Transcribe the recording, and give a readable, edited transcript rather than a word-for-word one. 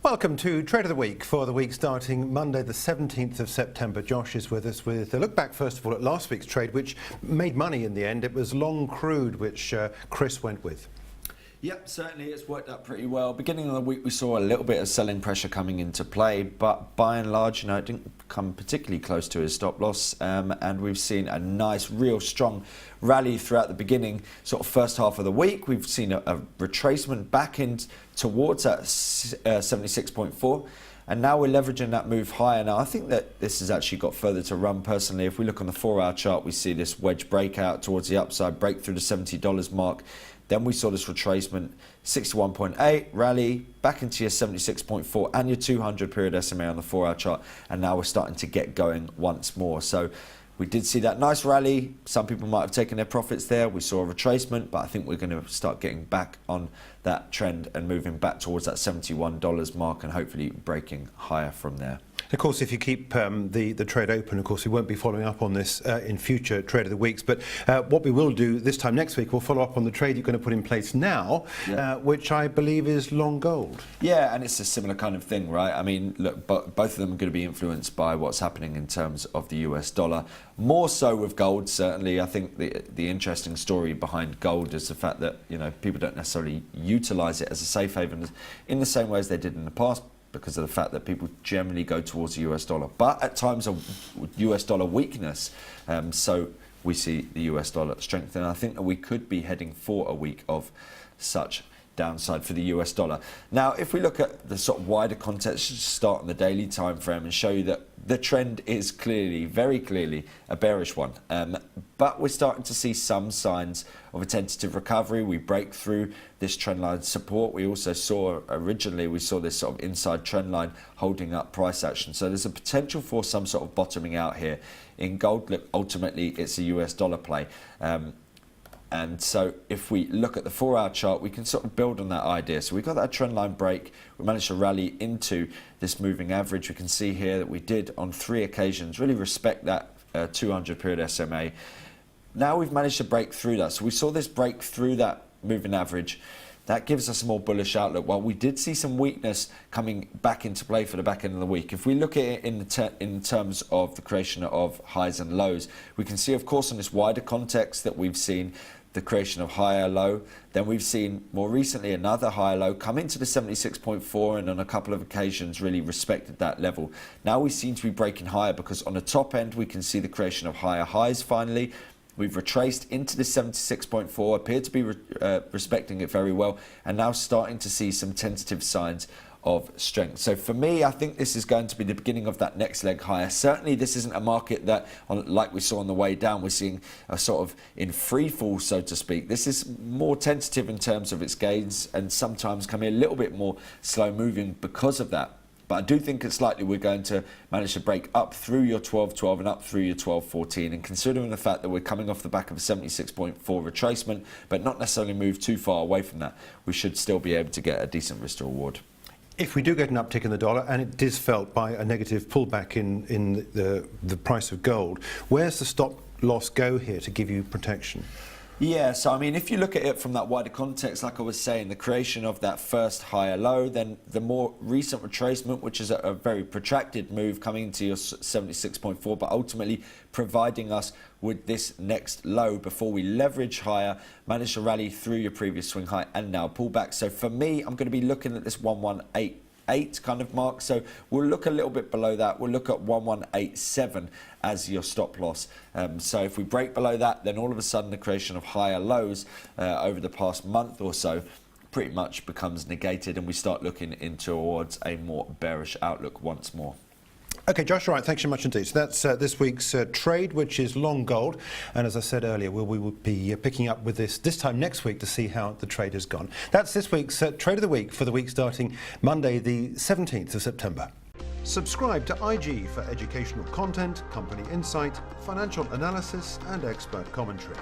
Welcome to Trade of the Week for the week starting Monday the 17th of September. Josh is with us with a look back first of all at last week's trade, which made money in the end. It was long crude, which Chris went with. Yep, certainly it's worked out pretty well. Beginning of the week we saw a little bit of selling pressure coming into play, but by and large, it didn't come particularly close to his stop loss, and we've seen a nice, real strong rally throughout the beginning, sort of first half of the week. We've seen a retracement back in towards that 76.4. And now we're leveraging that move higher. Now, I think that this has actually got further to run personally. If we look on the 4-hour chart, we see this wedge breakout towards the upside, break through the $70 mark. Then we saw this retracement, 61.8, rally, back into your 76.4 and your 200 period SMA on the 4-hour chart. And now we're starting to get going once more. So we did see that nice rally. Some people might have taken their profits there. We saw a retracement, but I think we're going to start getting back on that trend and moving back towards that $71 mark and hopefully breaking higher from there. Of course, if you keep the trade open, of course, we won't be following up on this in future Trade of the Weeks. But what we will do this time next week, we'll follow up on the trade you're going to put in place now, which I believe is long gold. Yeah, and it's a similar kind of thing, right? I mean, look, both of them are going to be influenced by what's happening in terms of the US dollar. More so with gold, certainly. I think the interesting story behind gold is the fact that, people don't necessarily utilize it as a safe haven in the same way as they did in the past, because of the fact that people generally go towards the US dollar, but at times of US dollar weakness. So we see the US dollar strengthen. I think that we could be heading for a week of such downside for the US dollar. Now, if we look at the sort of wider context, just start on the daily time frame and show you that the trend is clearly, very clearly, a bearish one. But we're starting to see some signs of a tentative recovery. We break through this trend line support. We also saw, originally, we saw this sort of inside trend line holding up price action. So there's a potential for some sort of bottoming out here. In gold, look, ultimately, it's a US dollar play. And so if we look at the 4-hour chart, we can sort of build on that idea. So we got that trend line break. We managed to rally into this moving average. We can see here that we did on 3 occasions really respect that 200 period SMA. Now we've managed to break through that. So we saw this break through that moving average. That gives us a more bullish outlook. While we did see some weakness coming back into play for the back end of the week, if we look at it in terms of the creation of highs and lows, we can see, of course, in this wider context that we've seen the creation of higher low. Then we've seen more recently another higher low come into the 76.4 and on a couple of occasions really respected that level. Now we seem to be breaking higher because on the top end we can see the creation of higher highs finally. We've retraced into the 76.4, appear to be respecting it very well, and now starting to see some tentative signs of strength. So for me, I think this is going to be the beginning of that next leg higher. Certainly this isn't a market that, like we saw on the way down, we're seeing a sort of in free fall, so to speak. This is more tentative in terms of its gains and sometimes can be a little bit more slow moving because of that. But I do think it's likely we're going to manage to break up through your 12.12 and up through your 12.14. And considering the fact that we're coming off the back of a 76.4 retracement, but not necessarily move too far away from that, we should still be able to get a decent risk to reward. If we do get an uptick in the dollar, and it is felt by a negative pullback in the price of gold, where's the stop loss go here to give you protection? Yeah, so I mean, if you look at it from that wider context, like I was saying, the creation of that first higher low, then the more recent retracement, which is a very protracted move coming into your 76.4, but ultimately providing us with this next low before we leverage higher, manage to rally through your previous swing high and now pull back. So for me, I'm going to be looking at this 1188 kind of mark. So we'll look a little bit below that. We'll look at 1187 as your stop loss. So if we break below that, then all of a sudden the creation of higher lows over the past month or so pretty much becomes negated and we start looking in towards a more bearish outlook once more. Okay, Josh, all right, thanks so much indeed. So that's this week's trade, which is long gold. And as I said earlier, we will be picking up with this time next week to see how the trade has gone. That's this week's Trade of the Week for the week starting Monday, the 17th of September. Subscribe to IG for educational content, company insight, financial analysis and expert commentary.